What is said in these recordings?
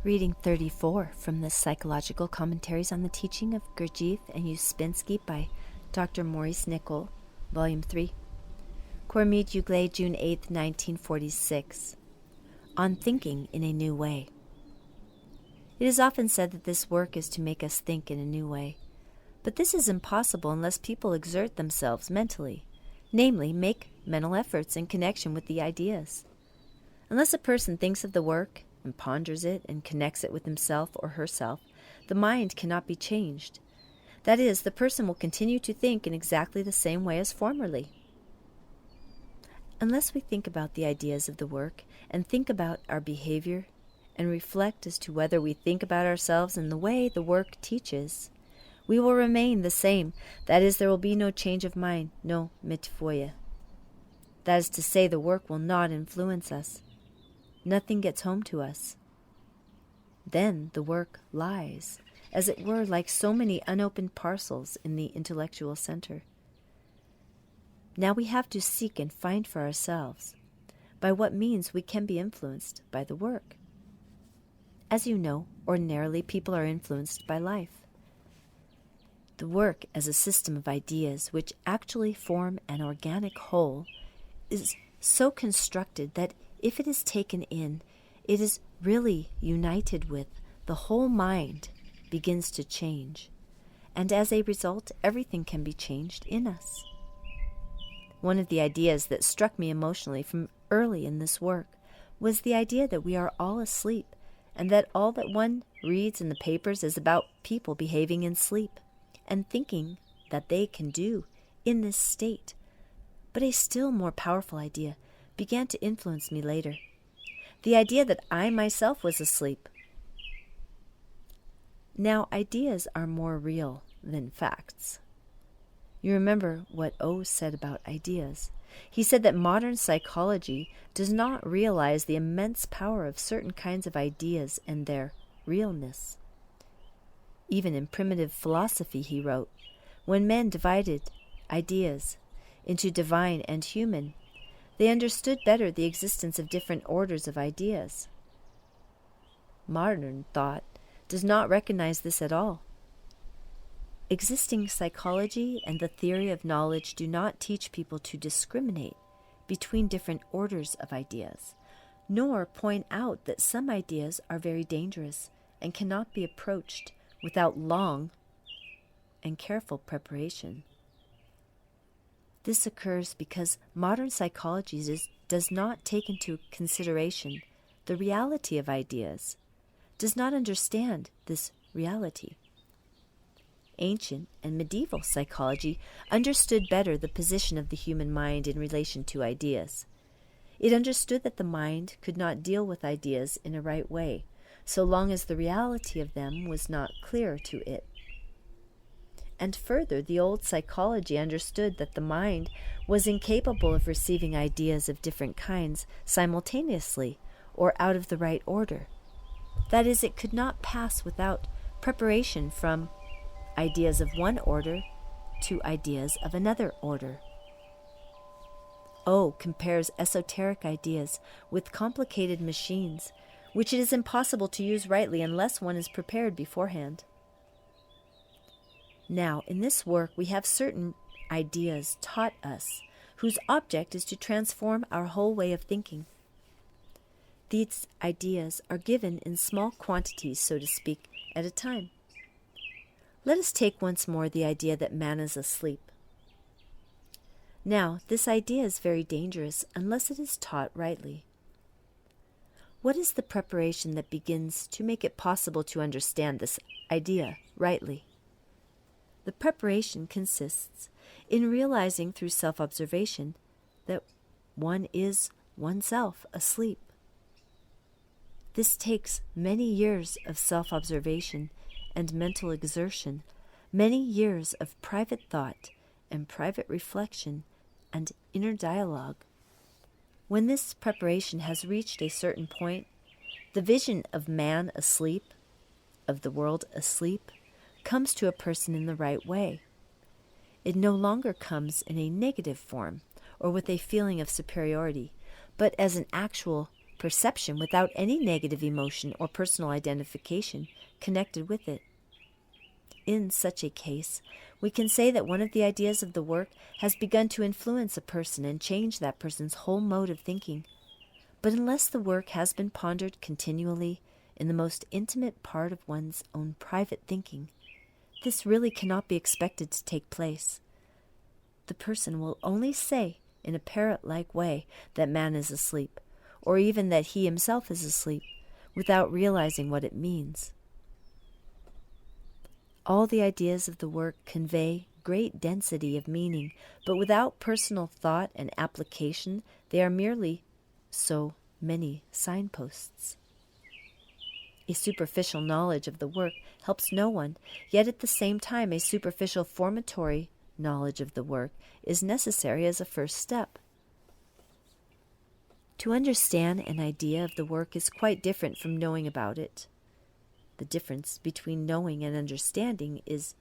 Reading 34 from the Psychological Commentaries on the Teaching of Gurdjieff and Ouspensky by Dr. Maurice Nicoll, Volume 3. Cormid Uglé, June 8, 1946. On Thinking in a New Way. It is often said that this work is to make us think in a new way. But this is impossible unless people exert themselves mentally, namely, make mental efforts in connection with the ideas. Unless a person thinks of the work, and ponders it and connects it with himself or herself, the mind cannot be changed. That is, the person will continue to think in exactly the same way as formerly. Unless we think about the ideas of the work and think about our behavior and reflect as to whether we think about ourselves in the way the work teaches, we will remain the same. That is, there will be no change of mind, no mitfoya. That is to say, the work will not influence us. Nothing gets home to us. Then the work lies, as it were, like so many unopened parcels in the intellectual center. Now we have to seek and find for ourselves by what means we can be influenced by the work. As you know, ordinarily people are influenced by life. The work as a system of ideas which actually form an organic whole is so constructed that if it is taken in, it is really united with, the whole mind begins to change, and as a result, everything can be changed in us. One of the ideas that struck me emotionally from early in this work was the idea that we are all asleep, and that all that one reads in the papers is about people behaving in sleep, and thinking that they can do in this state. But a still more powerful idea began to influence me later. The idea that I myself was asleep. Now, ideas are more real than facts. You remember what O said about ideas. He said that modern psychology does not realize the immense power of certain kinds of ideas and their realness. Even in primitive philosophy, he wrote, when men divided ideas into divine and human, they understood better the existence of different orders of ideas. Modern thought does not recognize this at all. Existing psychology and the theory of knowledge do not teach people to discriminate between different orders of ideas, nor point out that some ideas are very dangerous and cannot be approached without long and careful preparation. This occurs because modern psychology does not take into consideration the reality of ideas, does not understand this reality. Ancient and medieval psychology understood better the position of the human mind in relation to ideas. It understood that the mind could not deal with ideas in a right way, so long as the reality of them was not clear to it. And further, the old psychology understood that the mind was incapable of receiving ideas of different kinds simultaneously or out of the right order. That is, it could not pass without preparation from ideas of one order to ideas of another order. O compares esoteric ideas with complicated machines, which it is impossible to use rightly unless one is prepared beforehand. Now, in this work, we have certain ideas taught us, whose object is to transform our whole way of thinking. These ideas are given in small quantities, so to speak, at a time. Let us take once more the idea that man is asleep. Now, this idea is very dangerous unless it is taught rightly. What is the preparation that begins to make it possible to understand this idea rightly? The preparation consists in realizing through self-observation that one is oneself asleep. This takes many years of self-observation and mental exertion, many years of private thought and private reflection and inner dialogue. When this preparation has reached a certain point, the vision of man asleep, of the world asleep, comes to a person in the right way. It no longer comes in a negative form or with a feeling of superiority, but as an actual perception without any negative emotion or personal identification connected with it. In such a case, we can say that one of the ideas of the work has begun to influence a person and change that person's whole mode of thinking. But unless the work has been pondered continually in the most intimate part of one's own private thinking, this really cannot be expected to take place. The person will only say in a parrot-like way that man is asleep, or even that he himself is asleep, without realizing what it means. All the ideas of the work convey great density of meaning, but without personal thought and application, they are merely so many signposts. A superficial knowledge of the work helps no one, yet at the same time a superficial formatory knowledge of the work is necessary as a first step. To understand an idea of the work is quite different from knowing about it. The difference between knowing and understanding is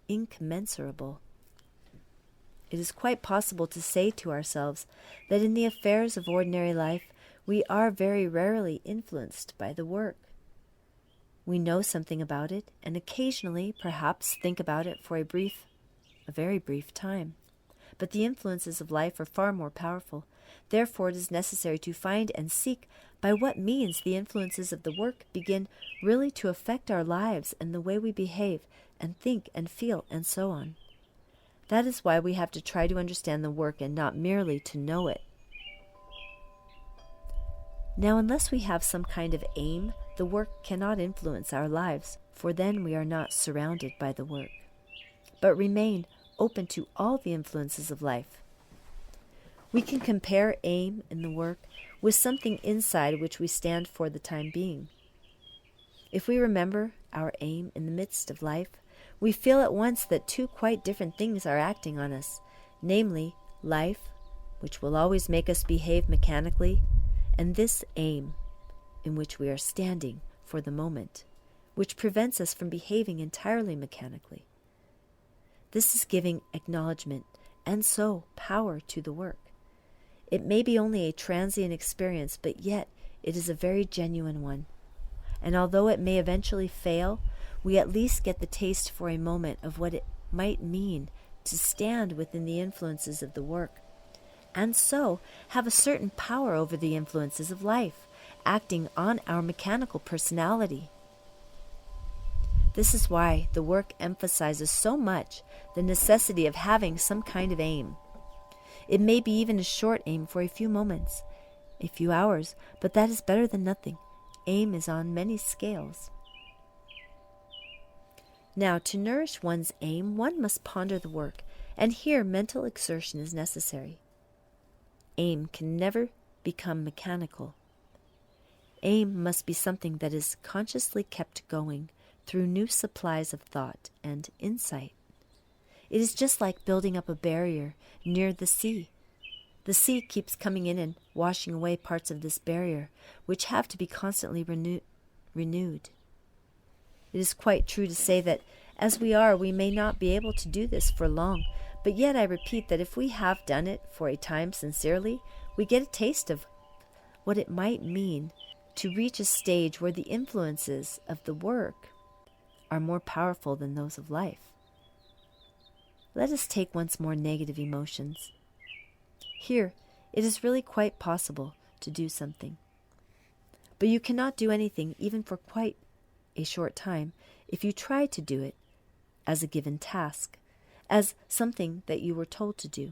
incommensurable. It is quite possible to say to ourselves that in the affairs of ordinary life we are very rarely influenced by the work. We know something about it, and occasionally perhaps think about it for a very brief time. But the influences of life are far more powerful. Therefore it is necessary to find and seek by what means the influences of the work begin really to affect our lives and the way we behave and think and feel and so on. That is why we have to try to understand the work and not merely to know it. Now, unless we have some kind of aim, the work cannot influence our lives, for then we are not surrounded by the work, but remain open to all the influences of life. We can compare aim in the work with something inside which we stand for the time being. If we remember our aim in the midst of life, we feel at once that two quite different things are acting on us, namely life, which will always make us behave mechanically, and this aim, in which we are standing for the moment, which prevents us from behaving entirely mechanically. This is giving acknowledgement and so power to the work. It may be only a transient experience, but yet it is a very genuine one. And although it may eventually fail, we at least get the taste for a moment of what it might mean to stand within the influences of the work, and so have a certain power over the influences of life, acting on our mechanical personality. This is why the work emphasizes so much the necessity of having some kind of aim. It may be even a short aim for a few moments, a few hours, but that is better than nothing. Aim is on many scales. Now, to nourish one's aim, one must ponder the work, and here mental exertion is necessary. Aim can never become mechanical. Aim must be something that is consciously kept going through new supplies of thought and insight. It is just like building up a barrier near the sea. The sea keeps coming in and washing away parts of this barrier, which have to be constantly renewed. It is quite true to say that as we are, we may not be able to do this for long, but yet I repeat that if we have done it for a time sincerely, we get a taste of what it might mean to reach a stage where the influences of the work are more powerful than those of life. Let us take once more negative emotions. Here, it is really quite possible to do something. But you cannot do anything, even for quite a short time, if you try to do it as a given task, as something that you were told to do.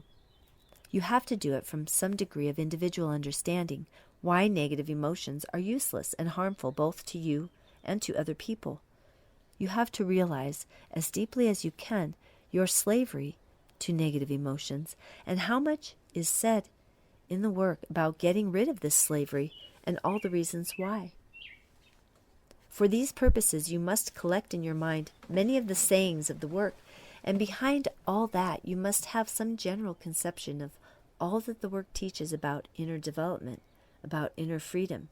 You have to do it from some degree of individual understanding why negative emotions are useless and harmful both to you and to other people. You have to realize, as deeply as you can, your slavery to negative emotions, and how much is said in the work about getting rid of this slavery and all the reasons why. For these purposes, you must collect in your mind many of the sayings of the work, and behind all that, you must have some general conception of all that the work teaches about inner development, about inner freedom.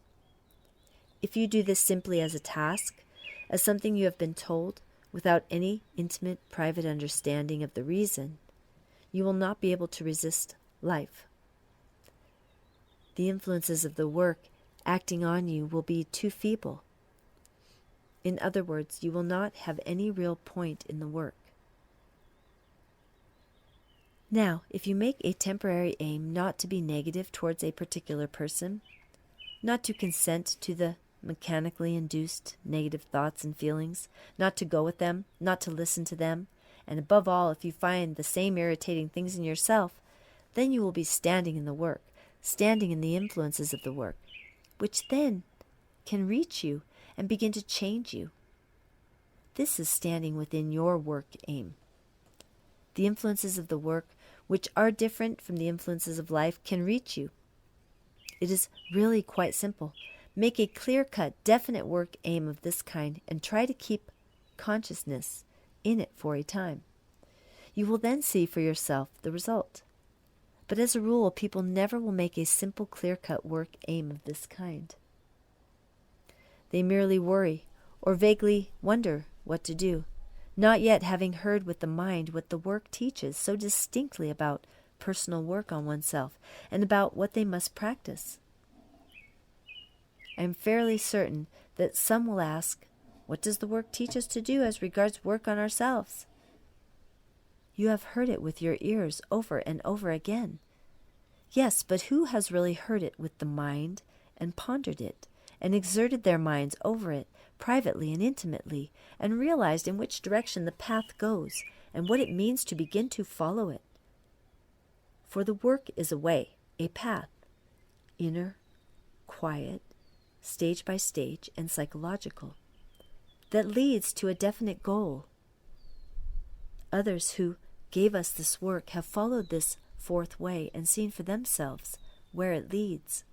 If you do this simply as a task, as something you have been told, without any intimate, private understanding of the reason, you will not be able to resist life. The influences of the work acting on you will be too feeble. In other words, you will not have any real point in the work. Now, if you make a temporary aim not to be negative towards a particular person, not to consent to the mechanically induced negative thoughts and feelings, not to go with them, not to listen to them, and above all, if you find the same irritating things in yourself, then you will be standing in the work, standing in the influences of the work, which then can reach you and begin to change you. This is standing within your work aim. The influences of the work, which are different from the influences of life, can reach you. It is really quite simple. Make a clear-cut, definite work aim of this kind and try to keep consciousness in it for a time. You will then see for yourself the result. But as a rule, people never will make a simple, clear-cut work aim of this kind. They merely worry or vaguely wonder what to do, not yet having heard with the mind what the work teaches so distinctly about personal work on oneself and about what they must practice. I am fairly certain that some will ask, what does the work teach us to do as regards work on ourselves? You have heard it with your ears over and over again. Yes, but who has really heard it with the mind and pondered it and exerted their minds over it privately and intimately and realized in which direction the path goes and what it means to begin to follow it? For the work is a way, a path, inner, quiet, stage by stage, and psychological, that leads to a definite goal. Others who gave us this work have followed this fourth way and seen for themselves where it leads.